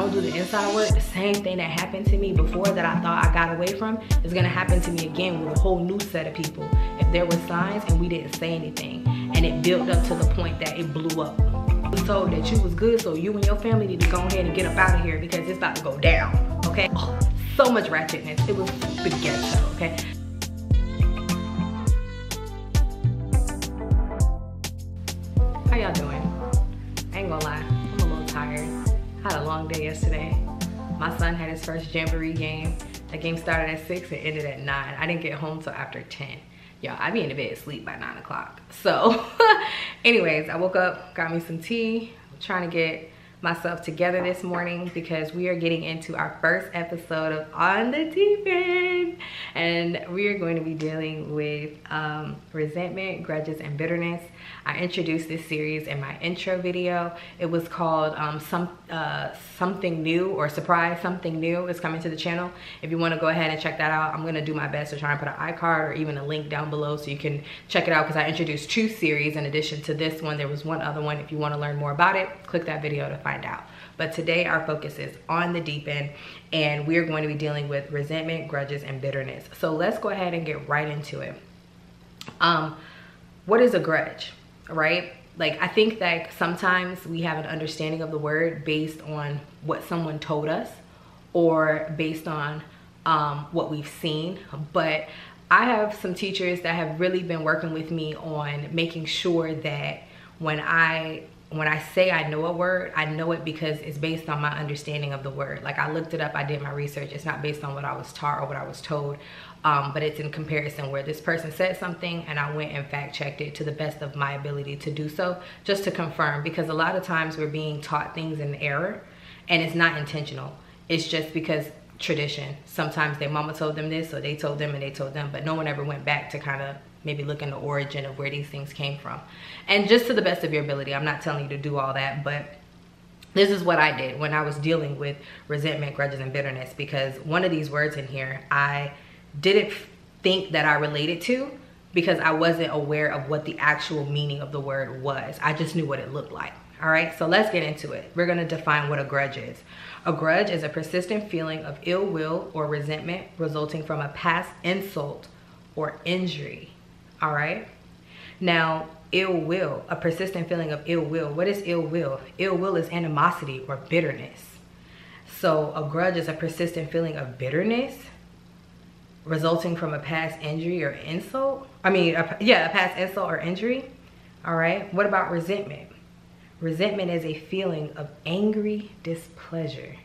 don't do the inside work, the same thing that happened to me before that I thought I got away from is gonna happen to me again with a whole new set of people. If there were signs and we didn't say anything, and it built up to the point that it blew up. You was told that you was good, so you and your family need to go ahead and get up out of here because it's about to go down, okay? Oh, so much ratchetness. It was the ghetto, okay? How y'all doing? I ain't gonna lie, I'm a little tired. I had a long day yesterday. My son had his first Jamboree game. That game started at 6 and ended at 9. I didn't get home till after 10. Y'all, I be in the bed asleep by 9 o'clock. So anyways, I woke up, got me some tea. I'm trying to get myself together this morning because we are getting into our first episode of On the Deep End. And we are going to be dealing with resentment, grudges, and bitterness. I introduced this series in my intro video. It was called Something New, or Surprise Something New is coming to the channel. If you want to go ahead and check that out, I'm going to do my best to try and put an iCard or even a link down below so you can check it out, because I introduced 2 series in addition to this one. There was one other one. If you want to learn more about it, click that video to find out. But today our focus is on the deep end, and we're going to be dealing with resentment, grudges, and bitterness. So let's go ahead and get right into it. What is a grudge, right? Like, I think that sometimes we have an understanding of the word based on what someone told us or based on what we've seen. But I have some teachers that have really been working with me on making sure that when I say I know a word, I know it because it's based on my understanding of the word. Like, I looked it up, I did my research. It's not based on what I was taught or what I was told, but it's in comparison where this person said something and I went and fact checked it to the best of my ability to do so, just to confirm, because a lot of times we're being taught things in error and it's not intentional. It's just because tradition. Sometimes their mama told them this, so they told them and they told them, but no one ever went back to kind of maybe look in the origin of where these things came from. And just to the best of your ability, I'm not telling you to do all that, but this is what I did when I was dealing with resentment, grudges, and bitterness, because one of these words in here, I didn't think that I related to because I wasn't aware of what the actual meaning of the word was. I just knew what it looked like. All right, so let's get into it. We're gonna define what a grudge is. A grudge is a persistent feeling of ill will or resentment resulting from a past insult or injury. All right, now ill will, a persistent feeling of ill will. What is ill will? Ill will is animosity or bitterness. So a grudge is a persistent feeling of bitterness resulting from a past injury or insult. A past insult or injury. All right, what about resentment? Resentment is a feeling of angry displeasure.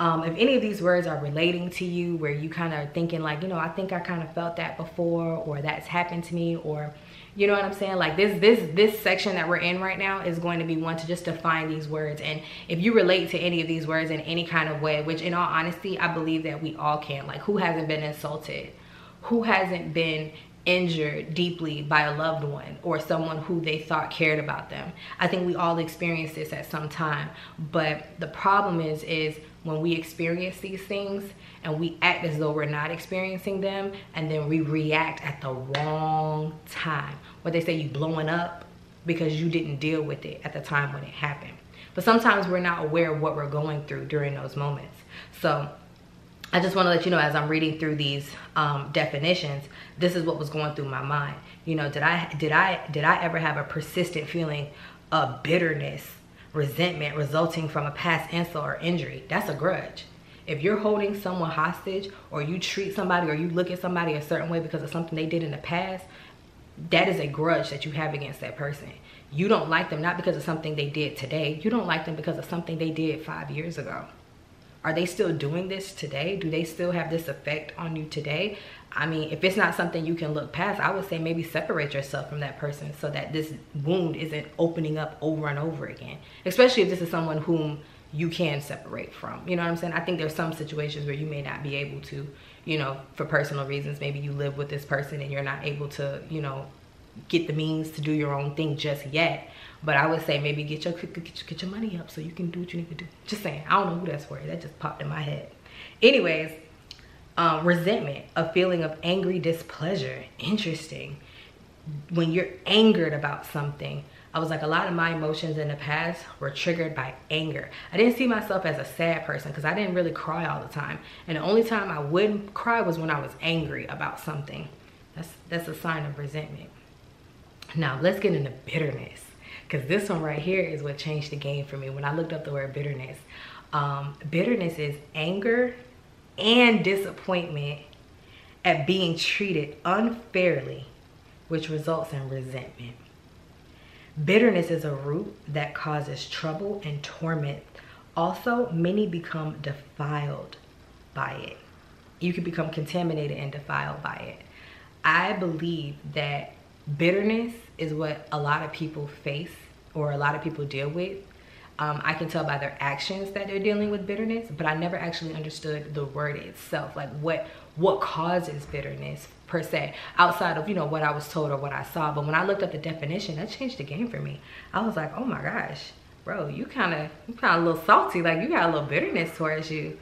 If any of these words are relating to you, where you kind of thinking like, you know, I think I kind of felt that before, or that's happened to me, or you know what I'm saying? Like this section that we're in right now is going to be one to just define these words. And if you relate to any of these words in any kind of way, which in all honesty, I believe that we all can. Like, who hasn't been insulted? Who hasn't been injured deeply by a loved one or someone who they thought cared about them? I think we all experience this at some time. But the problem is when we experience these things and we act as though we're not experiencing them, and then we react at the wrong time. What they say, you blowing up because you didn't deal with it at the time when it happened. But sometimes we're not aware of what we're going through during those moments. So I just want to let you know, as I'm reading through these definitions, this is what was going through my mind. You know, did I ever have a persistent feeling of bitterness, resentment resulting from a past insult or injury? That's a grudge. If you're holding someone hostage, or you treat somebody or you look at somebody a certain way because of something they did in the past, that is a grudge that you have against that person. You don't like them not because of something they did today. You don't like them because of something they did 5 years ago. Are they still doing this today? Do they still have this effect on you today? I mean, if it's not something you can look past, I would say maybe separate yourself from that person so that this wound isn't opening up over and over again. Especially if this is someone whom you can separate from. You know what I'm saying? I think there's some situations where you may not be able to, you know, for personal reasons. Maybe you live with this person and you're not able to, you know, get the means to do your own thing just yet. But I would say maybe get your money up so you can do what you need to do. Just saying. I don't know who that's for. That just popped in my head. Anyways, resentment, a feeling of angry displeasure. Interesting. When you're angered about something, I was like, a lot of my emotions in the past were triggered by anger. I didn't see myself as a sad person because I didn't really cry all the time. And the only time I wouldn't cry was when I was angry about something. That's a sign of resentment. Now let's get into bitterness, because this one right here is what changed the game for me when I looked up the word bitterness. Bitterness is anger and disappointment at being treated unfairly, which results in resentment. Bitterness is a root that causes trouble and torment. Also, many become defiled by it. You can become contaminated and defiled by it. I believe that bitterness is what a lot of people face or a lot of people deal with. I can tell by their actions that they're dealing with bitterness, but I never actually understood the word itself, like what causes bitterness per se, outside of, you know, what I was told or what I saw. But when I looked up the definition, that changed the game for me. I was like, oh my gosh, bro, you kind of a little salty, like you got a little bitterness towards you.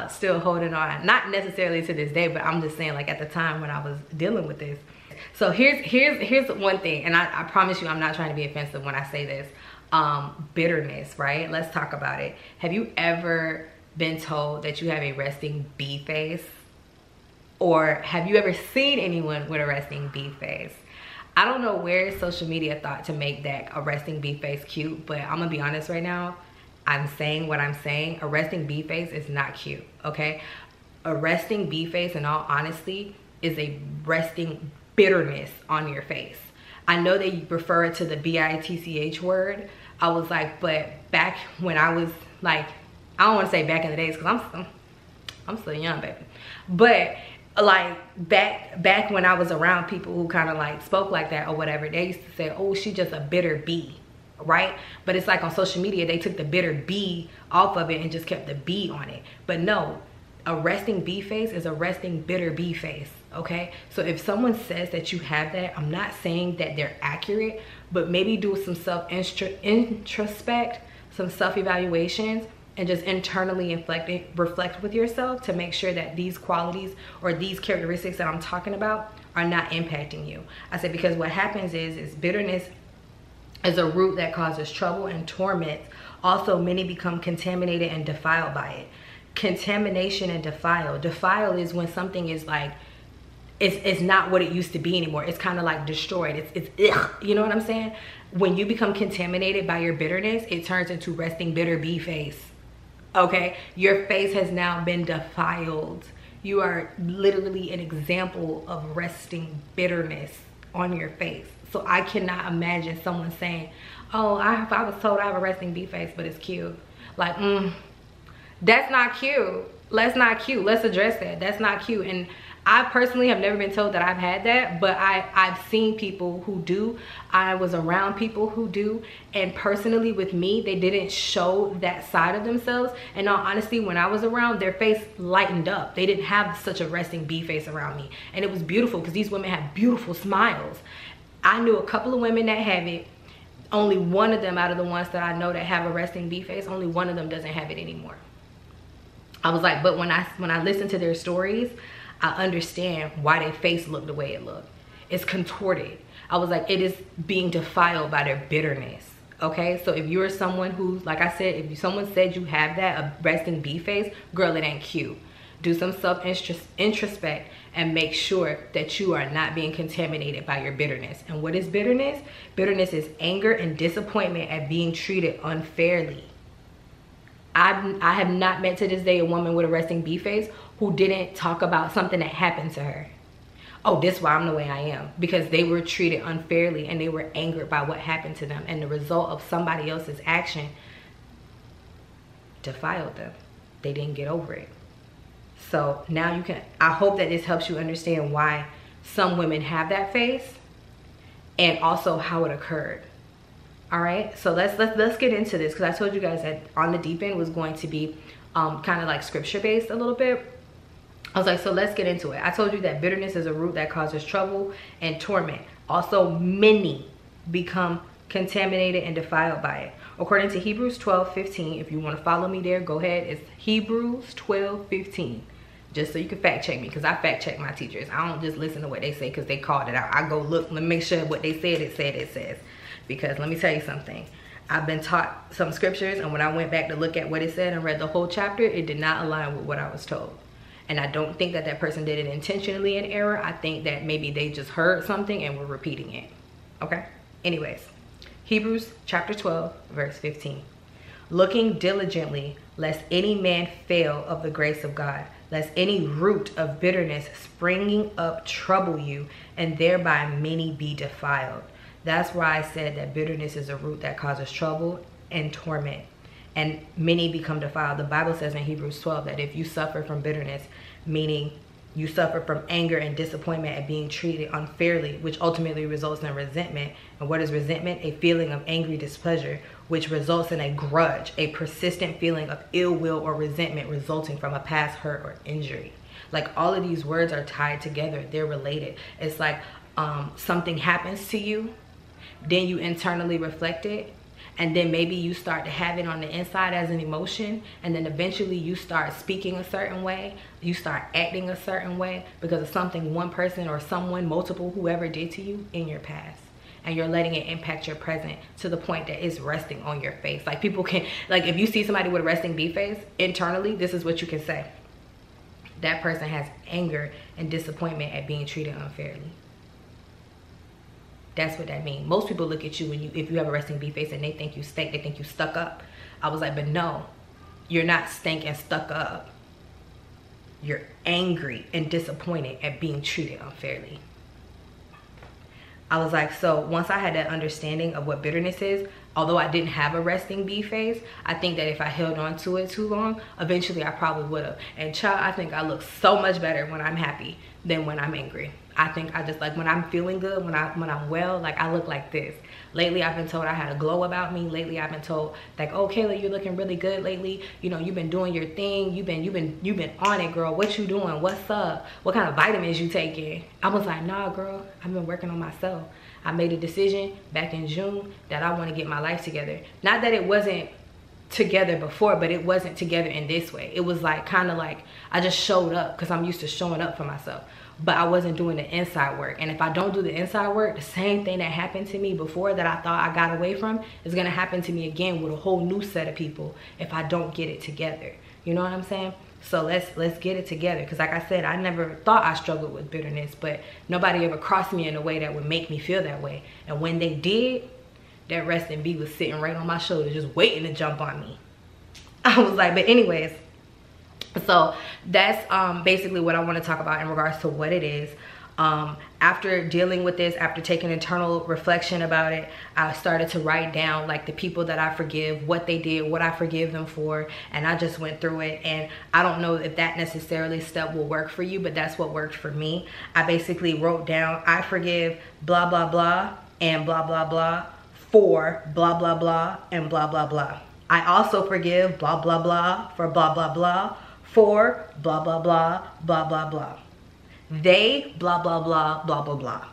Still holding on, not necessarily to this day, but I'm just saying, like, at the time when I was dealing with this. So here's one thing, and I promise you I'm not trying to be offensive when I say this. Bitterness, right? Let's talk about it. Have you ever been told that you have a resting bee face? Or have you ever seen anyone with a resting bee face? I don't know where social media thought to make that a resting bee face cute, but I'm gonna be honest right now. I'm saying what I'm saying. A resting bee face is not cute, okay? A resting bee face, in all honesty, is a resting bitterness on your face. I know that you refer to the B-I-T-C-H word. I was like, but back when I was like, I don't want to say back in the days because I'm still young, baby. But like back when I was around people who kind of like spoke like that or whatever, they used to say, oh, she's just a bitter bee, right? But it's like on social media, they took the bitter bee off of it and just kept the bee on it. But no, a resting bee face is a resting bitter bee face. Okay, so if someone says that you have that, I'm not saying that they're accurate, but maybe do some introspect, some self-evaluations, and just internally reflect with yourself to make sure that these qualities or these characteristics that I'm talking about are not impacting you. I said, because what happens is bitterness is a root that causes trouble and torment. Also, many become contaminated and defiled by it. Contamination and defile. Defile is when something is like, it's not what it used to be anymore. It's kind of like destroyed. It's ugh, you know what I'm saying? When you become contaminated by your bitterness, it turns into resting bitter bee face. Okay, your face has now been defiled. You are literally an example of resting bitterness on your face. So I cannot imagine someone saying, oh, I was told I have a resting bee face, but it's cute. Like, that's not cute. That's not cute. Let's address that. That's not cute. And I personally have never been told that I've had that, but I've seen people who do. I was around people who do, and personally with me, they didn't show that side of themselves. And all honesty, when I was around, their face lightened up. They didn't have such a resting bee face around me. And it was beautiful because these women have beautiful smiles. I knew a couple of women that have it. Only one of them out of the ones that I know that have a resting bee face, only one of them doesn't have it anymore. I was like, but when I listen to their stories, I understand why their face looked the way it looked. It's contorted. I was like, it is being defiled by their bitterness. Okay, so if you're someone who, like I said, if someone said you have that, a resting bee face, girl, it ain't cute. Do some self-introspect and make sure that you are not being contaminated by your bitterness. And what is bitterness? Bitterness is anger and disappointment at being treated unfairly. I have not met to this day a woman with a resting bee face who didn't talk about something that happened to her. Oh, this is why I'm the way I am. Because they were treated unfairly and they were angered by what happened to them. And the result of somebody else's action defiled them. They didn't get over it. So now you can, I hope that this helps you understand why some women have that face and also how it occurred. All right, so let's get into this, because I told you guys that On the Deep End was going to be kind of like scripture based a little bit. I was like, so let's get into it. I told you that bitterness is a root that causes trouble and torment. Also, many become contaminated and defiled by it. According to Hebrews 12:15, if you want to follow me there, go ahead. It's Hebrews 12:15. Just so you can fact check me, because I fact check my teachers. I don't just listen to what they say because they called it out. I go look and make sure what they said, it says. Because let me tell you something. I've been taught some scriptures, and when I went back to look at what it said and read the whole chapter, it did not align with what I was told. And I don't think that that person did it intentionally in error. I think that maybe they just heard something and were repeating it. Okay? Anyways, Hebrews chapter 12, verse 15. Looking diligently, lest any man fail of the grace of God, lest any root of bitterness springing up trouble you, and thereby many be defiled. That's why I said that bitterness is a root that causes trouble and torment, and many become defiled. The Bible says in Hebrews 12 that if you suffer from bitterness, meaning you suffer from anger and disappointment at being treated unfairly, which ultimately results in resentment. And what is resentment? A feeling of angry displeasure, which results in a grudge, a persistent feeling of ill will or resentment resulting from a past hurt or injury. Like, all of these words are tied together. They're related. It's like something happens to you, then you internally reflect it, and then maybe you start to have it on the inside as an emotion, and then eventually you start speaking a certain way, you start acting a certain way because of something one person or someone, multiple, whoever did to you in your past. And you're letting it impact your present to the point that it's resting on your face. Like, people can, like, if you see somebody with a resting B face, internally, this is what you can say. That person has anger and disappointment at being treated unfairly. That's what that means. Most people look at you when if you have a resting B face and they think you stink, they think you stuck up. I was like, but no, you're not stank and stuck up. You're angry and disappointed at being treated unfairly. I was like, so once I had that understanding of what bitterness is, although I didn't have a resting B face, I think that if I held on to it too long, eventually I probably would have. And child, I think I look so much better when I'm happy than when I'm angry. I think I just, like, when I'm feeling good, when I'm well, like, I look like this. Lately, I've been told I had a glow about me. Lately, I've been told, like, oh, Kayla, you're looking really good lately. You know, you've been doing your thing. You've been on it, girl. What you doing? What's up? What kind of vitamins you taking? I was like, nah, girl, I've been working on myself. I made a decision back in June that I want to get my life together. Not that it wasn't together before, but it wasn't together in this way. It was like, kind of like, I just showed up because I'm used to showing up for myself. But I wasn't doing the inside work. And if I don't do the inside work, the same thing that happened to me before that I thought I got away from is going to happen to me again with a whole new set of people if I don't get it together. You know what I'm saying? So let's get it together. Because like I said, I never thought I struggled with bitterness, but nobody ever crossed me in a way that would make me feel that way. And when they did, that resting bee was sitting right on my shoulder just waiting to jump on me. I was like, but anyways. So that's basically what I want to talk about in regards to what it is. After dealing with this, after taking internal reflection about it, I started to write down, like, the people that I forgive, what they did, what I forgive them for, and I just went through it. And I don't know if that necessarily step will work for you, but that's what worked for me. I basically wrote down, I forgive blah blah blah and blah blah blah for blah blah blah and blah blah blah. I also forgive blah blah blah for blah blah blah for blah blah blah blah blah blah. They blah blah blah blah blah blah.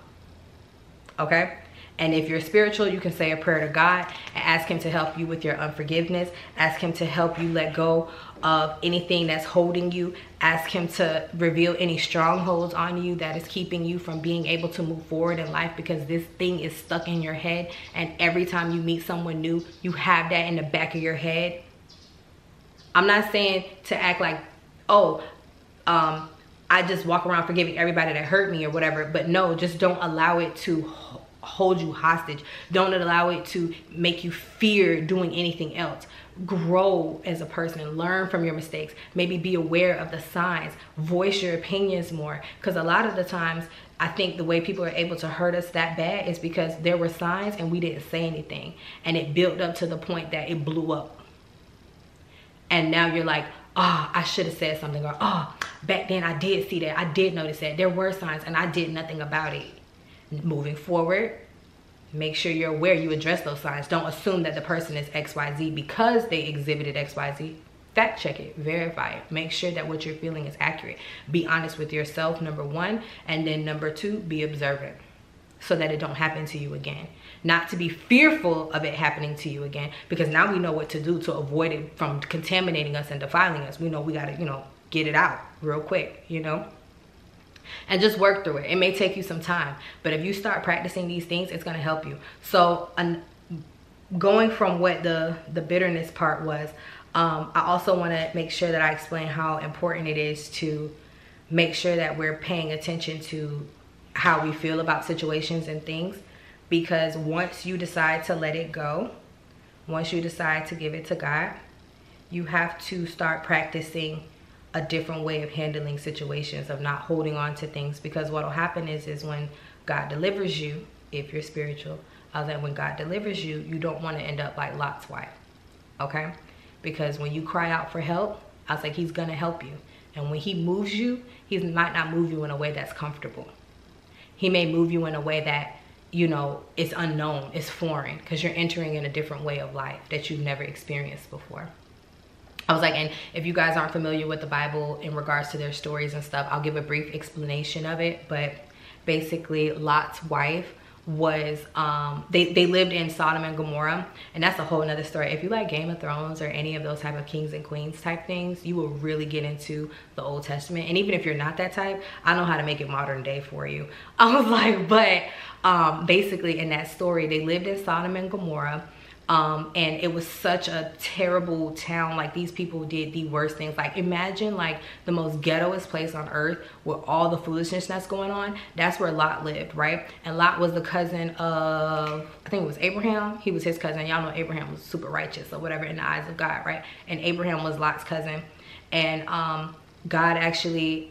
Okay? And if you're spiritual, you can say a prayer to God and ask him to help you with your unforgiveness. Ask him to help you let go of anything that's holding you. Ask him to reveal any strongholds on you that is keeping you from being able to move forward in life, because this thing is stuck in your head, and every time you meet someone new, you have that in the back of your head. I'm not saying to act like, oh, I just walk around forgiving everybody that hurt me or whatever, but no, just don't allow it to hold you hostage. Don't allow it to make you fear doing anything else. Grow as a person, learn from your mistakes, maybe be aware of the signs, voice your opinions more, because a lot of the times I think the way people are able to hurt us that bad is because there were signs and we didn't say anything, and it built up to the point that it blew up. And now you're like, oh, I should have said something, or oh, back then I did see that, I did notice that, there were signs and I did nothing about it. Moving forward, make sure you're aware, you address those signs. Don't assume that the person is XYZ because they exhibited XYZ. Fact check it, verify it, make sure that what you're feeling is accurate. Be honest with yourself, number one, and then number two, be observant so that it don't happen to you again. Not to be fearful of it happening to you again, because now we know what to do to avoid it from contaminating us and defiling us. We know we gotta, get it out real quick, and just work through it. It may take you some time, but if you start practicing these things, it's going to help you. So going from what the bitterness part was, I also want to make sure that I explain how important it is to make sure that we're paying attention to how we feel about situations and things, because once you decide to let it go, once you decide to give it to God, you have to start practicing a different way of handling situations, of not holding on to things. Because what will happen is when God delivers you, if you're spiritual, when God delivers you, you don't want to end up like Lot's wife, okay? Because when you cry out for help, he's gonna help you. And when he moves you, he might not move you in a way that's comfortable. He may move you in a way that, you know, it's unknown, it's foreign, because you're entering in a different way of life that you've never experienced before. And if you guys aren't familiar with the Bible in regards to their stories and stuff, I'll give a brief explanation of it. But basically, Lot's wife was, they lived in Sodom and Gomorrah, and that's a whole nother story. If you like Game of Thrones or any of those type of kings and queens type things, you will really get into the Old Testament. And even if you're not that type, I know how to make it modern day for you. Basically in that story, they lived in Sodom and Gomorrah. And it was such a terrible town. Like, these people did the worst things. Like, imagine like the most ghettoest place on earth with all the foolishness that's going on. That's where Lot lived, right? And Lot was the cousin of, I think it was Abraham. He was his cousin. Y'all know Abraham was super righteous or whatever in the eyes of God, right? And Abraham was Lot's cousin. And God actually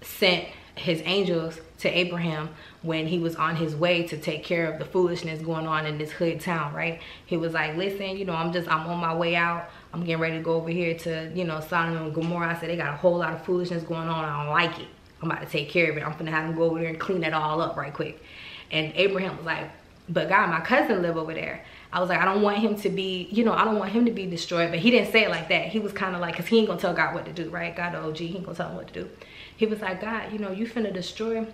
sent his angels to Abraham when he was on his way to take care of the foolishness going on in this hood town, right? He was like, listen, you know, I'm on my way out. I'm getting ready to go over here to, you know, Sodom and Gomorrah. I said, they got a whole lot of foolishness going on. I don't like it. I'm about to take care of it. I'm gonna have them go over there and clean it all up right quick. And Abraham was like, but God, my cousin live over there. I was like, I don't want him to be, you know, I don't want him to be destroyed. But he didn't say it like that. He was kind of like, because he ain't gonna tell God what to do, right? God, the OG, he ain't gonna tell him what to do. He was like, God, you know, you finna destroy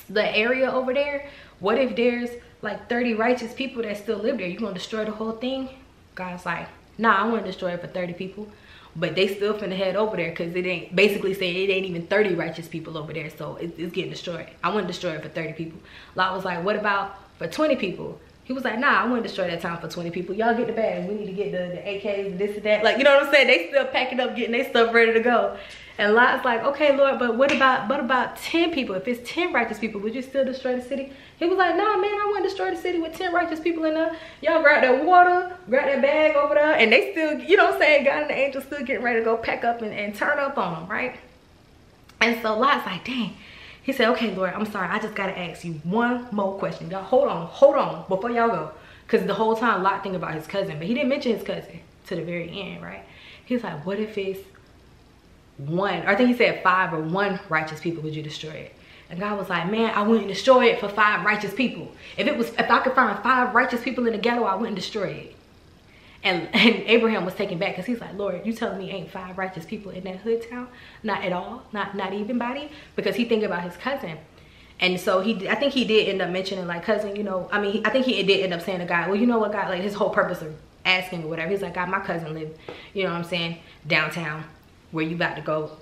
the area over there. What if there's like 30 righteous people that still live there? You gonna destroy the whole thing? God's like, nah, I want to destroy it for 30 people. But they still finna head over there, because it ain't, basically saying it ain't even 30 righteous people over there, so it's getting destroyed. I want to destroy it for 30 people. Lot was like, what about for 20 people? He was like, nah, I want to destroy that town for 20 people. Y'all get the bag. We need to get the AKs, this and that. Like, you know what I'm saying? They still packing up, getting their stuff ready to go. And Lot's like, okay, Lord, but what about 10 people? If it's 10 righteous people, would you still destroy the city? He was like, nah, man, I want to destroy the city with 10 righteous people in there. Y'all grab that water, grab that bag over there. And they still, you know what I'm saying? God and the angels still getting ready to go pack up and turn up on them, right? And so Lot's like, dang. He said, okay, Lord, I'm sorry. I just got to ask you one more question. Y'all, hold on before y'all go. Because the whole time Lot thinking about his cousin, but he didn't mention his cousin to the very end, right? He's like, what if it's one, or I think he said 5 or 1 righteous people, would you destroy it? And God was like, man, I wouldn't destroy it for 5 righteous people. If I could find 5 righteous people in the ghetto, I wouldn't destroy it. And Abraham was taken back, because he's like, Lord, you telling me ain't 5 righteous people in that hood town? Not at all, not even body? Because he thinking about his cousin. And so I think he did end up mentioning, like, cousin, you know, I mean, I think he did end up saying to God, well, you know what, God, like, his whole purpose of asking or whatever, he's like, God, my cousin lived, you know what I'm saying, downtown, where you about to go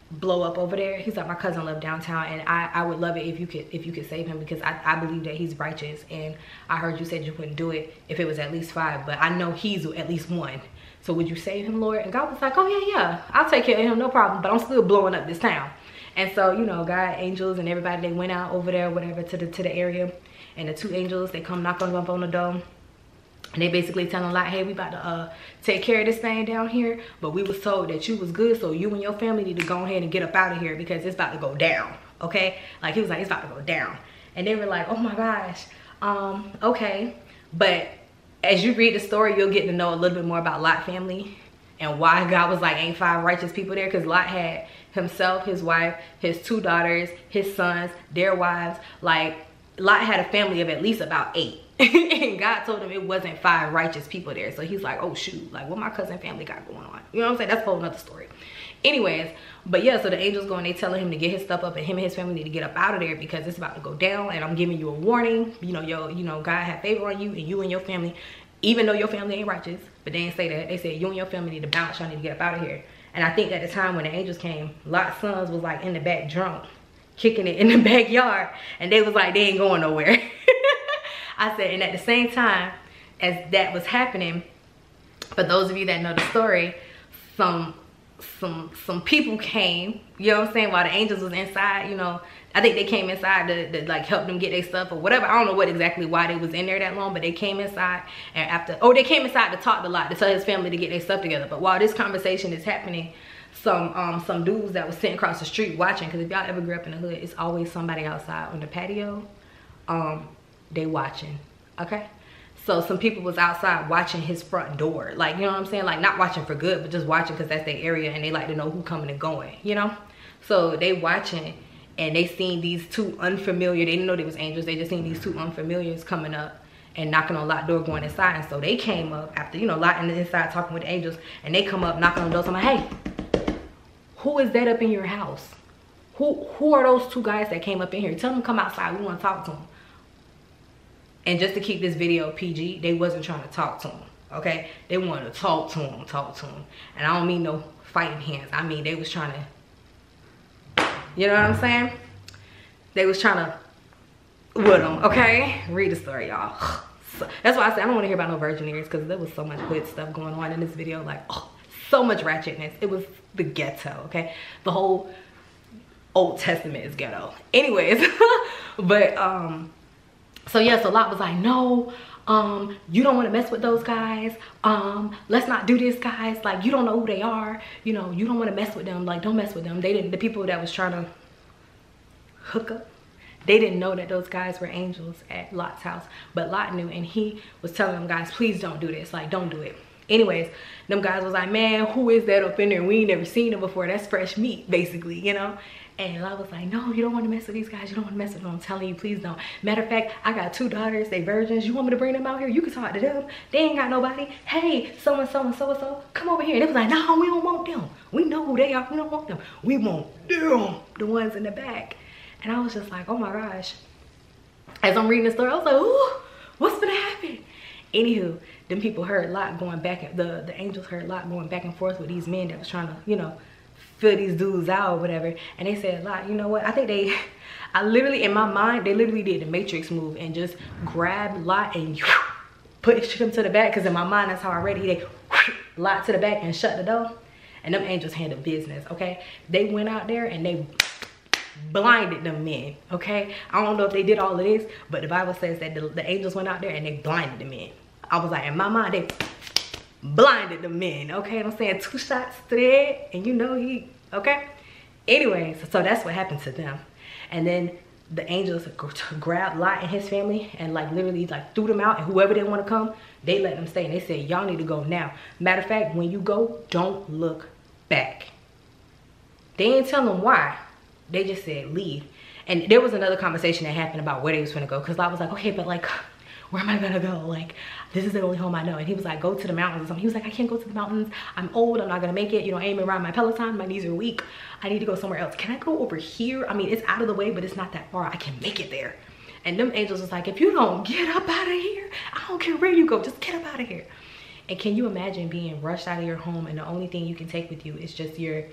blow up over there. He's like, my cousin lived downtown, and I would love it if you could save him, because I believe that he's righteous, and I heard you said you wouldn't do it if it was at least 5, but I know he's at least 1. So would you save him, Lord? And God was like, oh yeah, I'll take care of him, no problem, but I'm still blowing up this town. And so, you know, God, angels, and everybody, they went out over there, whatever, to the area, and the 2 angels, they come knock on the door. And they basically telling Lot, hey, we about to take care of this thing down here, but we was told that you was good, so you and your family need to go ahead and get up out of here, because it's about to go down, okay? Like, he was like, it's about to go down. And they were like, oh my gosh, okay. But as you read the story, you'll get to know a little bit more about Lot family and why God was like, ain't 5 righteous people there, because Lot had himself, his wife, his 2 daughters, his sons, their wives. Like, Lot had a family of at least about 8. And God told him it wasn't 5 righteous people there. So he's like, oh shoot, like, what my cousin family got going on? You know what I'm saying? That's a whole nother story. Anyways, but yeah, so the angels go and they telling him to get his stuff up, and him and his family need to get up out of there, because it's about to go down, and I'm giving you a warning. You know, God had favor on you, and you and your family, even though your family ain't righteous, but they didn't say that. They said you and your family need to bounce, y'all need to get up out of here. And I think at the time when the angels came, Lot's sons was like in the back drunk, kicking it in the backyard, and they was like, they ain't going nowhere. I said, and at the same time as that was happening, for those of you that know the story, some people came, you know what I'm saying, while the angels was inside, you know. I think they came inside to like help them get their stuff or whatever. I don't know what exactly why they was in there that long, but they came inside, and after, oh, they came inside to talk a lot, to tell his family to get their stuff together. But while this conversation is happening, some dudes that was sitting across the street watching, because if y'all ever grew up in the hood, it's always somebody outside on the patio, they watching, okay? So some people was outside watching his front door, like, you know what I'm saying, like not watching for good, but just watching because that's their area and they like to know who coming and going, you know. So they watching, and they seen these two unfamiliar, they didn't know they was angels, they just seen these two unfamiliars coming up and knocking on Lot's door, going inside. And so they came up after, you know, Lot in the inside talking with the angels, and they come up knocking on the door. So I'm like, hey, who is that up in your house? Who are those two guys that came up in here? Tell them to come outside, we want to talk to them. And just to keep this video PG, they wasn't trying to talk to him, okay? They wanted to talk to him. And I don't mean no fighting hands. I mean, they was trying to, you know what I'm saying? They was trying to with him, okay? Read the story, y'all. So, that's why I said I don't want to hear about no virgin ears, because there was so much hood stuff going on in this video. Like, oh, so much ratchetness. It was the ghetto, okay? The whole Old Testament is ghetto. Anyways, but, so yeah, so Lot was like, no, you don't want to mess with those guys. Let's not do this, guys. Like, you don't know who they are. You know, you don't want to mess with them. Like, don't mess with them. They didn't, the people that was trying to hook up, they didn't know that those guys were angels at Lot's house. But Lot knew, and he was telling them, guys, please don't do this. Like, don't do it. Anyways, them guys was like, man, who is that up in there? We ain't never seen them before. That's fresh meat, basically, you know? And Lot was like, no, you don't want to mess with these guys. You don't want to mess with them. I'm telling you, please don't. Matter of fact, I got 2 daughters. They virgins. You want me to bring them out here? You can talk to them. They ain't got nobody. Hey, so-and-so and so-and-so, come over here. And it was like, no, we don't want them. We know who they are. We don't want them. We want them, the ones in the back. And I was just like, oh my gosh. As I'm reading the story, I was like, ooh, what's gonna happen? Anywho, them people heard Lot going back, the angels heard Lot going back and forth with these men that was trying to, you know, fill these dudes out or whatever. And they said, Lot, you know what? I think I literally, in my mind, they literally did the Matrix move and just grabbed Lot and pushed him to the back. Because in my mind, that's how I read it. They Lot to the back and shut the door. And them angels handled business, okay? They went out there and they blinded them men, okay? I don't know if they did all of this, but the Bible says that the angels went out there and they blinded the men. I was like, in my mind, they blinded the men, okay? And I'm saying 2 shots to the head, and you know he, okay? Anyways, so that's what happened to them. And then the angels grabbed Lot and his family and like literally like threw them out, and whoever they want to come, they let them stay. And they said, y'all need to go now. Matter of fact, when you go, don't look back. They didn't tell them why. They just said leave. And there was another conversation that happened about where they was gonna go, because Lot was like, okay, but like, where am I gonna go? Like, this is the only home I know. And he was like, go to the mountains or something. He was like, I can't go to the mountains. I'm old, I'm not gonna make it. You know, I ain't been riding my Peloton, my knees are weak. I need to go somewhere else. Can I go over here? I mean, it's out of the way, but it's not that far. I can make it there. And them angels was like, if you don't get up out of here, I don't care where you go, just get up out of here. And can you imagine being rushed out of your home and the only thing you can take with you is just your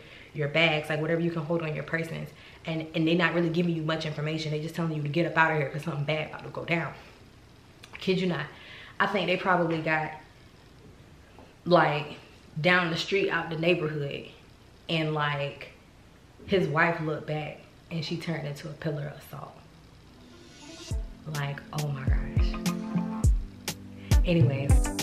bags, like whatever you can hold on your persons, and they're not really giving you much information. They just telling you to get up out of here because something bad about to go down. Kid you not. I think they probably got like down the street out the neighborhood, and like his wife looked back and she turned into a pillar of salt. Like, oh my gosh. Anyways,